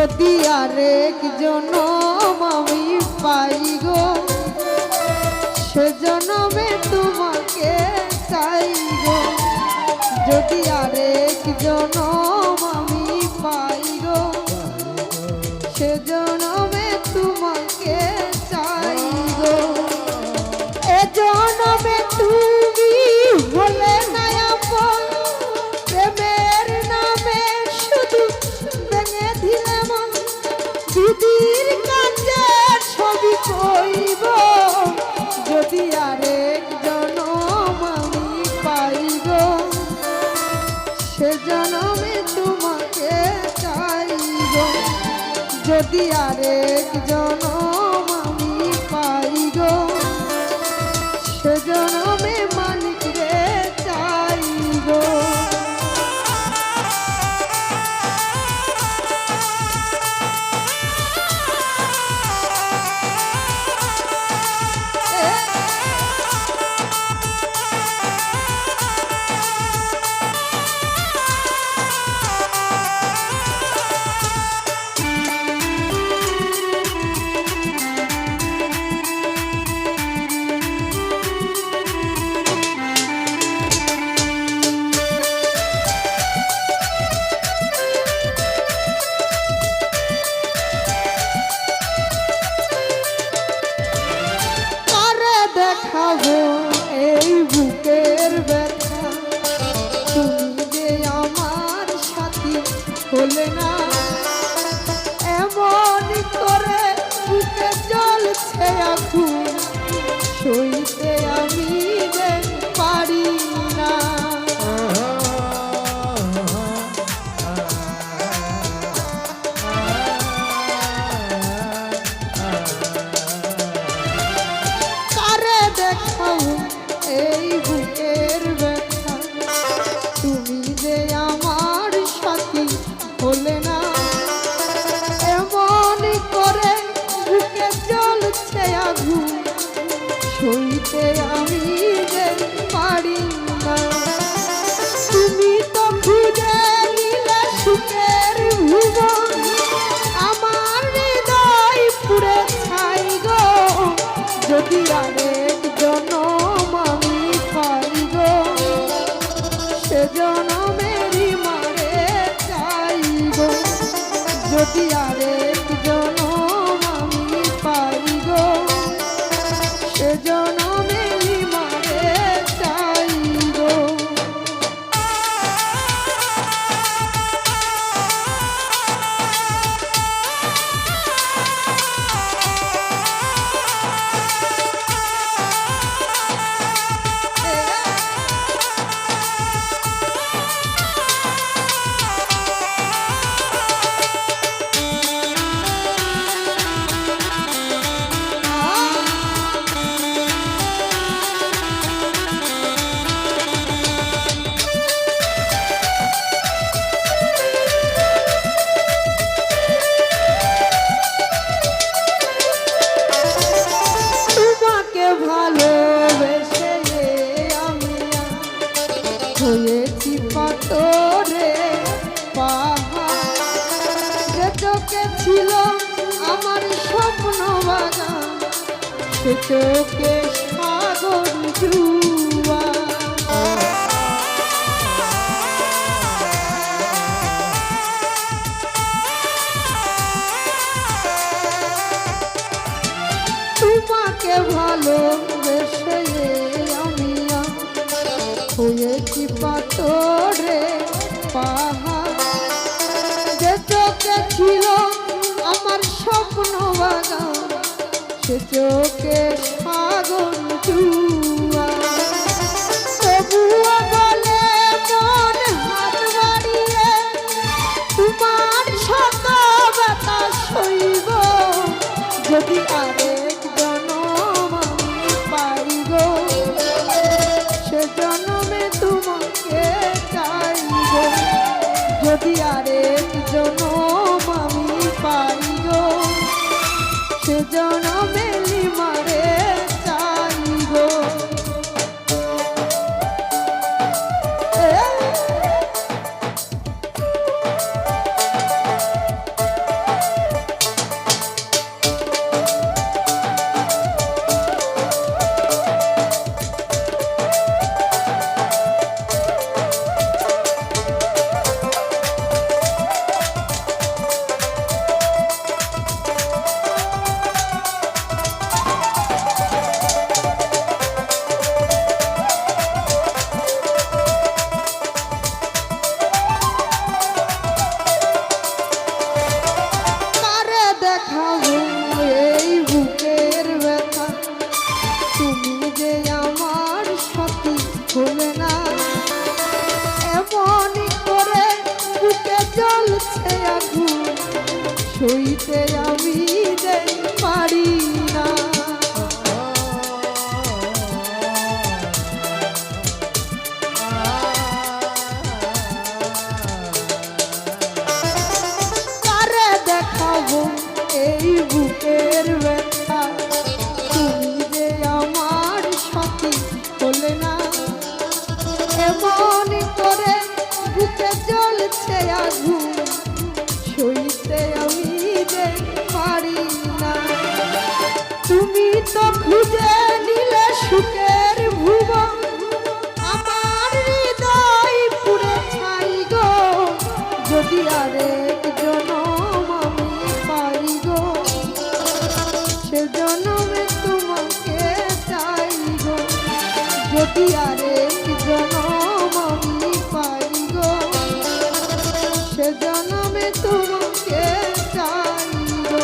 যদি আরেক জনম আমি পাই গো সে জনমে তোমাকে চাই গো। যদি আরেক জনম আমি পাই গো সে জনমে তোমাকে চাই গো। এ জনমে তুমি হলে না আপন, প্রেমের নামে শুধু ভেঙে দিলে মন। দিদির কাছে ছবি কইব যদি আরেক জনম আমি পাই গো সে জনমে তোমাকে চাই গো। যদি আরেক জনম আমি পাই গো সে জনমে মালিক রে চাই গো। দেখাবো এই বুকের ব্যথা, তুমি যে আমার সাথী হলে না। এমন করে বুকে জ্বলছে আগুন, সইতে আমি যে পারি না। এই বুকের ব্যথা, তুমি যে আমার সাথী হলে না। এমন করে বুকে জ্বলছে আগুন, সইতে আমি যে পারি না। তুমি তো খুঁজে নিলে সুখের ভুবন, আমার হৃদয় পুড়ে ছাই গো। যদি আরেক জনম আমি পাই গো সে জনমেরই মারে চাই গো। যদি আরেক জনম আমি পাই গো সে জনমেরই মারে চাই গো। ভালোবেসে আমি হয়েছি পাথরে পাহাড়, যে চোখে ছিল আমার স্বপ্ন বাগান সে চোখে সাগর জুয়া। তোমাকে ভালোবেসে আমি হয়েছি পাথরে পাহাড়, যে চোখে ছিল আমার স্বপ্ন বাগান সে চোখে সাগর জুয়া। তবুও বলে মন হাত বাড়িয়ে তোমার শত ব্যথা সইব। যদি আরেক জনম আমি পাই গো সে জনমে তোমাকে চাই গো। যদি আরেক জনম আমি পাই গো সে জনমে মারে চাই গো। জ্বলছে আগুন সইতে আমি যে পারি না। কারে দেখাবো এই বুকের ব্যথা, তুমি যে আমার সাথী হলে না। এমন করে বুকে জ্বলছে আগুন সইতে আমি যে পারি না। তুমি তো খুঁজে নিলে সুখের ভুবন, আমার হৃদয় পুড়ে ছাই গো। যদি আরেক জনম আমি পাই গো, সে জনমে তোমাকে চাই গো। যদি আরেক জনম আমি পাই গো, সে জনমে তোমাকে চাই গো।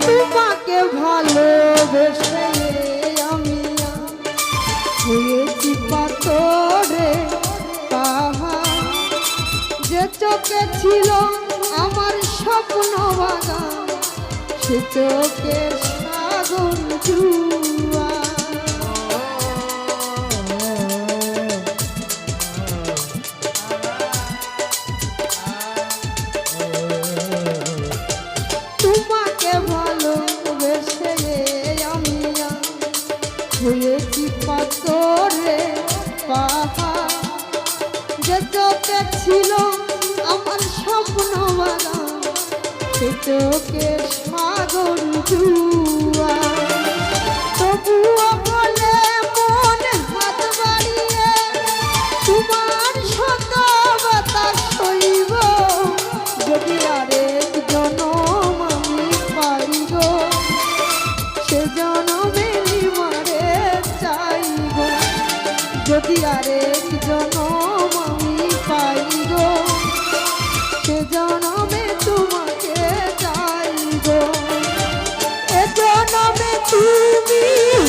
তোমাকে ভালোবেসে আমি হয়েছি পাথরে পাহাড়। যে চোখে ছিল আমার স্বপ্ন বাগান, সে চোখে সাগর জুয়া। তোমাকে ভালোবেসে আমি হয়েছি পাথরে পাহাড়। যে চোখে ছিল আমার স্বপ্ন বাগান, সে চোখে সাগর জুয়া। তবুও বলে মন হাত বাড়িয়ে তোমার শত বাতাস সইব। যদি আরেক জনম আমি পাই গো, সে জনমে নিমারে চাইব। যদি আরেক জনম আমি পাই গো, সে জনমে তোমাকে চাইব। এ জনমে তুমি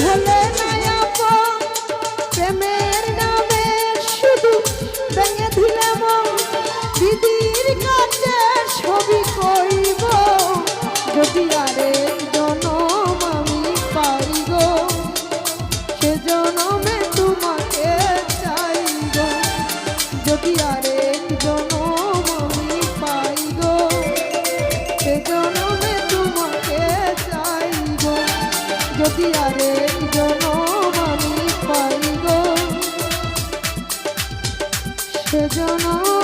হলে না আপন, প্রেমের নামে শুধু ভেঙে দিলে মন। দিদির কাছে ছবি কইব। যদি আরেক জনম আমি পাই গো, সে জনমে তোমাকে চাইব। যদি আরেক জনম আমি পাই গো, সে জনমে তোমাকে চাইব। যদি আরেক জনম আমি পাই গো, সে জনম